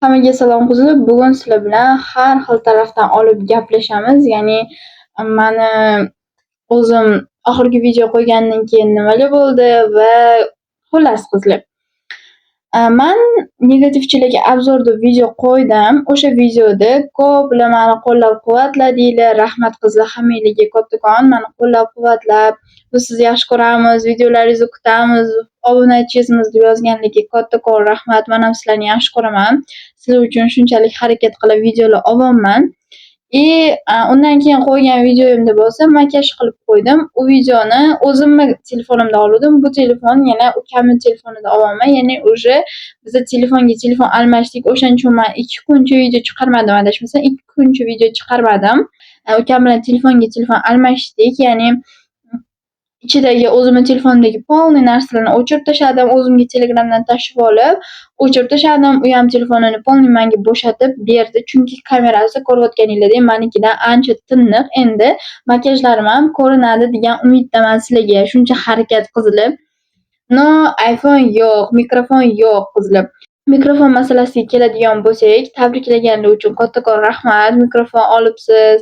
Hammaga salom qizlar. Bugun sizlar bilan har xil tarafdan olib gaplashamiz. Ya'ni mani o'zim oxirgi video qo'ygandan keyin nimalar bo'ldi va xullas qizlar. Man negativchilarga obzor deb video qo'ydim. O'sha videoda ko'plar mani qo'llab-quvvatladinglar. Rahmat qizlar, hammanglarga kattakon mani qo'llab-quvvatlab, biz sizni yaxshi ko'ramiz, videolaringizni kutamiz, obunachimiz deb yozganlarga kattakon rahmat. Men ham sizlarni yaxshi ko'raman. Sizlar uchun shunchalik harakat qilib videolar olyapman. Undan keyin qo'ygan videomda bo'lsa makiyaj qilib qo'ydim. U videoni o'zimni telefonimda oldim. Bu telefon yana ukamning telefonida olyapman. Ya'ni o'sha biz telefonga telefon almashdik. O'shaning uchun men 2 kuncha video chiqarmadim adashmasam. 2 kuncha video chiqarmadim. Ukam bilan telefonga telefon almashdik. Ya'ni ichidagi o'zimning telefonimdagi polniy narsalarni o'chirib tashladim. O'zimga Telegramdan tashib olib, o'chirib tashladim. U ham telefonini polniy menga bo'shatib berdi. Chunki kamerasi ko'rayotganinglardek menikidan ancha tiniq. Endi makiyajlarim ham ko'rinadi degan umiddaman sizlarga. Shuncha harakat qilib. No, iPhone yo'q, mikrofon yo'q qizlar. Mikrofon masalasiga keladigan bo'lsak, tabriklaganlar uchun kattakon rahmat. Mikrofon olibsiz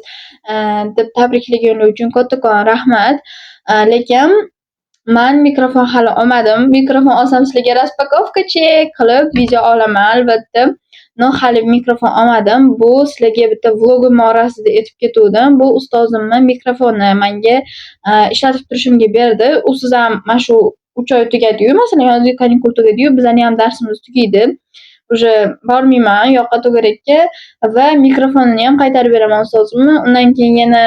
deb tabriklaganlar uchun kattakon rahmat. Lekin men mikrofon hali olmadim. Mikrofon olsam sizlarga raspakovka chek qilib video olaman albatta. No, hali mikrofon olmadim. Bu sizlarga bitta vlogim orasida aytib ketuvdim. Bu ustozimni mikrofoni menga ishlatib turishimga berdi. Usiz ham mana shu 3 oy tugadi-yu, masalan, yozgi kanikul tugadi-yu, bizning ham darsimiz tugaydi. Уже bormayman yoqqa to'garakka va mikrofonini ham qaytarib beraman ustozimni. Undan keyin yana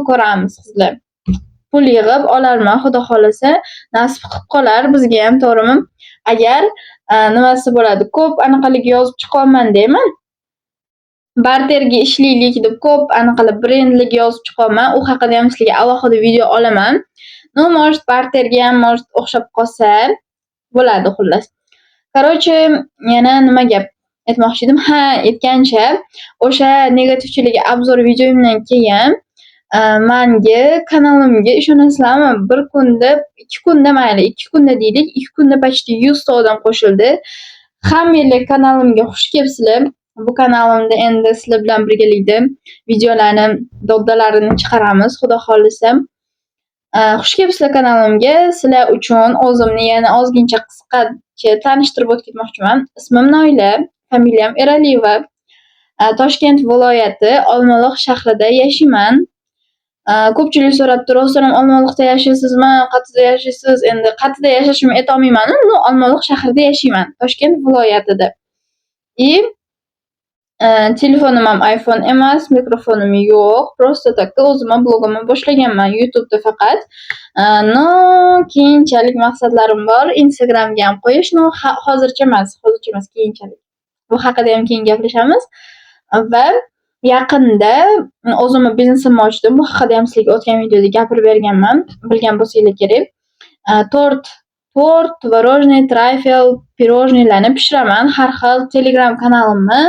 ko'ramiz qizlar. Pul yig'ib olarman, xudo xolasa, nasib qilib qolar bizga ham, to'g'rimi? Agar nimasi bo'ladi, ko'p anaqalik yozib chiqaman deyman. Barterga ishlaylik deb ko'p anaqalab brendlik yozib chiqaman. U haqida ham sizlarga alohida video olaman. Может, barterga ham o'xshab qolsa bo'ladi xullas. Короче, yana nima gap aytmoqchi edim? Aytgancha, o'sha negativchilarga obzor videomdan keyin menga kanalimga ishonasizlarmi? Bir kunda, 2 kunda mayli, 2 kunda deylik, 2 kunda почти 100 ta odam qo'shildi. Hammanglar kanalimga xush kelibsizlar. Bu kanalimda endi sizlar bilan birgalikda videolarni, doddalarini chiqaramiz, xudo xolasa. Xush kelibsizlar kanalimga. Sizlar uchun o'zimni yana ozgincha qisqacha tanishtirib o'tib ketmoqchiman. Ismim Noila, familiyam Eraliyeva. Toshkent viloyati Olmaliq shahrida yashayman. Ko'pchilik so'rab turibdi, Olmaliqda yashaysizmi, qayerda yashaysiz? Endi qayerda yashashimni aytolmayman. Olmaliq shahrida yashayman, Toshkent viloyatida. Telefonim ham iPhone emas, mikrofonim yo'q. Prosta takka o'zimga blogimni boshlaganman YouTube'da faqat. Keyinchalik maqsadlarim bor. Instagramga ham qo'yish, hozircha emas, keyinchalik. Bu haqida ham keyin gaplashamiz. Va yaqinda o'zimni biznesimni ochdim. Bu haqida ham sizlarga o'tgan videoda gapirib berganman. Bilgan bo'lsanglar kerak. Tort, tvorожный, trifle, pirojnilarni pishiraman. Har xil Telegram kanalimni,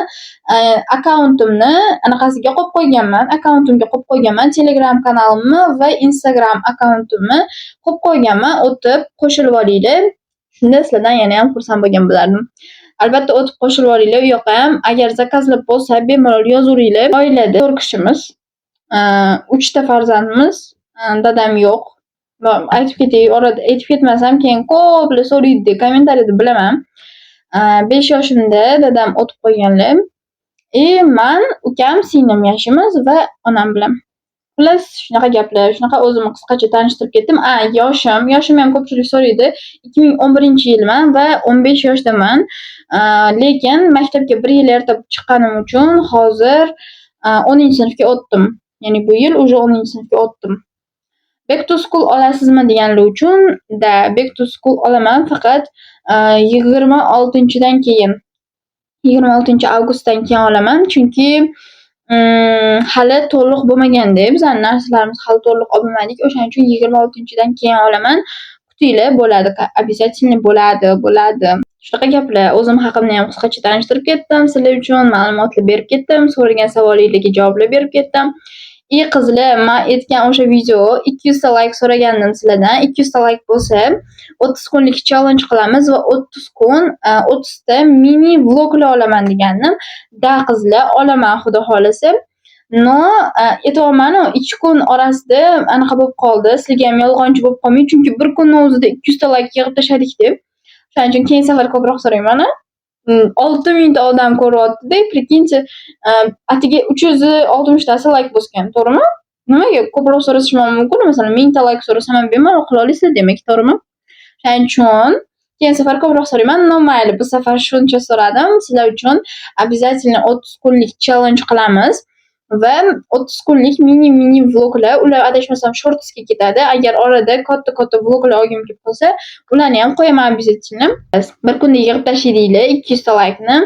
akkauntimni anaqasiga qo'yib qo'yganman. Akkauntimga qo'yib qo'yganman. Telegram kanalimni va Instagram akkauntimni qo'yib qo'yganman. O'tib qo'shilib olinglar. Shunda sizlardan yana ham xursand bo'lgan bo'lardim. Albatta o'tib qo'shilib olinglar. U yoqqa ham agar zakazlar bo'lsa, bemalol yozaveringlar. Oilada 4 kishimiz. 3 ta farzandimiz. Dadam yo'q. Aytib ketay, orada aytib ketmasam keyin ko'plar so'raydi, kommentariyada bilaman. 5 yoshimda dadam o'tib qo'yganlar. Men, ukam, singlim yashaymiz va onam bilan. Xullas, shunaqa gaplar, shunaqa o'zimni qisqacha tanishtirib ketdim. Yoshim ham ko'pchilik so'raydi. 2011-yilman va 15 yoshdaman. Lekin maktabga 1 yil erta chiqqanim uchun hozir 10-sinfga o'tdim. Ya'ni bu yil уже 10-sinfga o'tdim. Back to school olasizmi deganlar uchun back to school olaman, faqat 26-dan keyin. 26-avgustdan keyin olaman, chunki hali to'liq bo'lmaganda, bizning narsalarimiz hali to'liq olmadik. O'shaning uchun 26-dan keyin olaman. Kutinglar, bo'ladi, обязательно bo'ladi. Shunaqa gaplar. O'zim haqimni ham qisqacha tanishtirib ketdim. Sizlar uchun ma'lumotlar berib ketdim. So'ragan savollaringizga javoblar berib ketdim. Qizlar, men aytgan o'sha video 200 ta like so'ragandim sizlardan. 200 ta like bo'lsa, 30 kunlik challenge qilamiz va 30 kun 30 ta mini vloglar olaman degandim. Da qizlar, olaman xudo xolisa. No, aytyapman-ku, 2 kun orasida anaqa bo'lib qoldi. Sizlarga ham yolg'onchi bo'lib qolmay, chunki bir kunning o'zida 200 ta like yig'ib tashladik deb. Shuning uchun keyin safar ko'proq so'rayman. 6000 ta odam ko'ryapti-da, prekinchi, atigi 360 tasi like bosgan, to'g'rimi? Nimaga ko'proq so'rashim mumkin? Masalan, 1000 ta like so'rasam ham bemalol qila olasizlar demak, to'g'rimi? Shuning uchun keyin safar ko'proq so'rayman. No, mayli, bu safar shuncha so'radim. Sizlar uchun обязательно 30 kunlik challenge qilamiz va 30 kunlik mini vloglar, ular adashmasam shortsga ketadi. Agar orada katta vloglar olgim kelib qolsa, ularni ham qo'yaman обязательно. Bir kunda yig'ib tashlaydilar 200 ta like'ni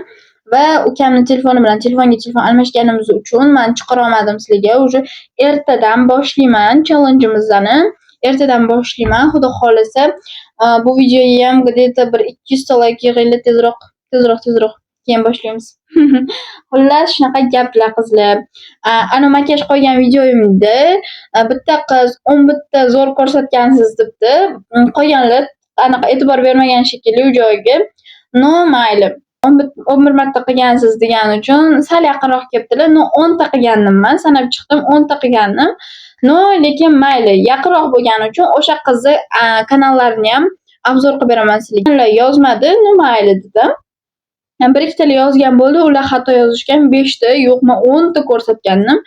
va ukamning telefoni bilan telefon almashganimiz uchun men chiqara olmadim sizlarga. Уже ertadan boshlayman challenge'imizni. Ertadan boshlayman. Xudo xolisa, bu videoga ham где-то bir 200 ta like yig'inglar tezroq. Keyin boshlaymiz. Xullas, shunaqa gaplar qizlar. Ana makiyaj qo'ygan videoyimda bitta qiz 11 ta zo'r ko'rsatgansiz debdi. Qolganlar anaqa e'tibor bermagan shekilli u joyga. No, mayli. 11 marta qilgansiz degani uchun sal yaqinroq kelibdilar. No, 10 ta qilgandim men, sanab chiqdim, 10 ta qilgandim. No, lekin mayli, yaqinroq bo'lgani uchun o'sha qizni kanallarini ham obzor qilib beraman sizlarga. Ular yozmadi, no mayli dedim. Bir ikkitalar yozgan bo'ldi, ular xato yozishgan. 5 ta, yo'q, men 10 ta ko'rsatgandim.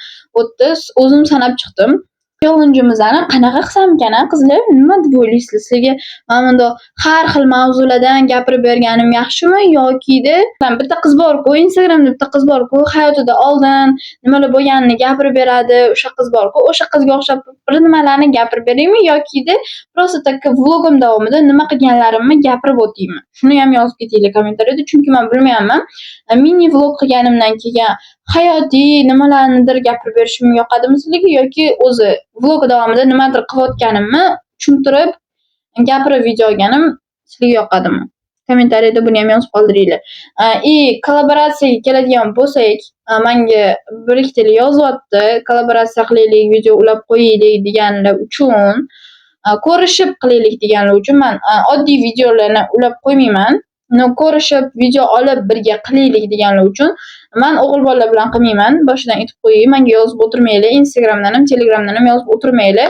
30 o'zim sanab chiqdim. Challenge'imizni qanaqa qilsam ekan, qizlar? Nima deb o'ylaysizlar? Sizlarga mana bundoq har xil mavzulardan gapirib berganim yaxshimi yoki-da bitta qiz bor-ku, Instagramda bitta qiz bor-ku, hayotida oldin nimalar bo'lganini gapirib beradi, o'sha qiz bor-ku, o'sha qizga o'xshab bir nimalarni gapirib beraymi yoki-da просто так vlogim davomida nima qilganlarimni gapirib o'taymi? Shuni ham yozib ketinglar kommentariyada, chunki men bilmayapman. Mini vlog qilganimdan keyin hayotiy nimalarnidir gapirib berishim yoqadimi sizlarga yoki o'zi vlog davomida nimadir qilayotganimni tushuntirib gapirib video olganim sizlarga yoqadimi? Kommentariyada buni ham yozib qoldiringlar. Kollaboratsiyaga keladigan bo'lsak, menga bir ikkitalar yozyapti, kollaboratsiya qilaylik, video ulab qo'yaylik deganlar uchun, ko'rishib qilaylik deganlar uchun men oddiy videolarni ulab qo'ymayman. Ko'rishib video olib birga qilaylik deganlar uchun men o'g'il bolalar bilan qilmayman. Boshidan aytib qo'yay, menga yozib o'tirmanglar, Instagramdan ham, Telegramdan ham yozib o'tirmanglar.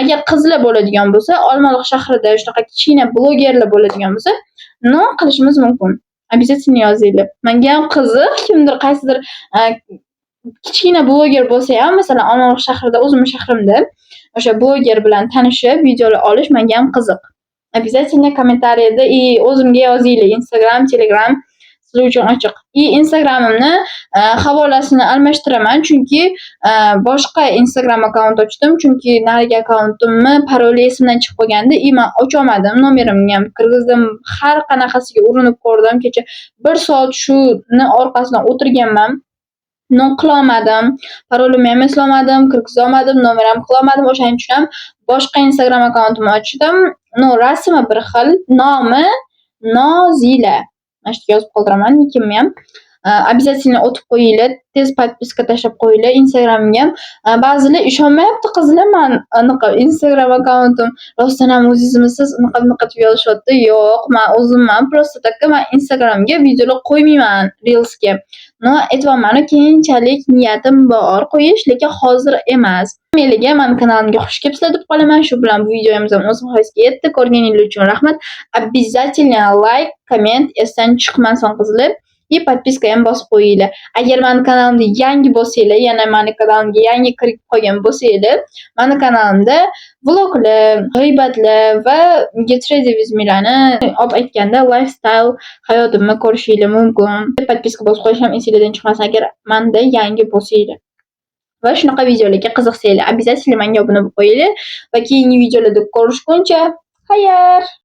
Agar qizlar bo'ladigan bo'lsa, Olmaliq shahrida shunaqa kichkina blogerlar bo'ladigan bo'lsa, qilishimiz mumkin. Обязательно yozinglar. Menga ham qiziq, kimdir qaysidir kichkina bloger bo'lsa ham, masalan, Olmaliq shahrida, o'zimning shahrimda o'sha bloger bilan tanishib, videolar olish menga ham qiziq. Обязательно kommentariyada o'zimga yozinglar. Instagram, Telegram sizlar uchun ochiq. Instagramimni havolasini almashtiraman, chunki boshqa Instagram akkaunt ochdim, chunki narigi akkauntimni paroli esimdan chiqib qolgandi. Men ocha olmadim, nomerimni ham kirgizdim, har qanaqasiga urinib ko'rdim. Kecha 1 soat shuni orqasidan o'tirganman. Qila olmadim, parolimni ham eslolmadim, kirgiza olmadim, nomer ham qila olmadim. O'shaning uchun ham boshqa Instagram akkauntimni ochdim. Rasmi bir xil, nomi Nozila. Mana shu yozib qoldiraman nikimni ham. Обязательно o'tib qo'yinglar, tez podpiska tashlab qo'yinglar Instagramga. Ba'zilar ishonmayapti qizlar, men anaqa Instagram akkauntim rostdan ham o'zingizmisiz anaqa deb yozishyapti. Yo'q, men o'zimman, просто так men Instagramga videolar qo'ymayman, Reelsga. Aytyapman, keyinchalik niyatim bor qo'yish, lekin hozir emas. Meniga men kanalimga xush kelibsizlar deb qolaman. Shu bilan bu videomiz ham o'z nihoyasiga yetdi. Ko'rganingiz uchun rahmat. Обязательно like, komment esdan chiqmasin qizlar. Podpiska ham bosib qo'yinglar. Agar meni kanalimda yangi bo'lsanglar, yana meni kanalimga yangi kirib qolgan bo'lsanglar, meni kanalimda vloglar, g'iybatlar va get ready with me'larni olib aytganda lifestyle hayotimni ko'rishinglar mumkin. Podpiska bosib qo'yish ham esingizdan chiqmasin agar menda yangi bo'lsanglar. Va shunaqa videolarga qiziqsanglar, обязательно menga obuna bo'lib qo'yinglar va keyingi videolarda ko'rishguncha xayr.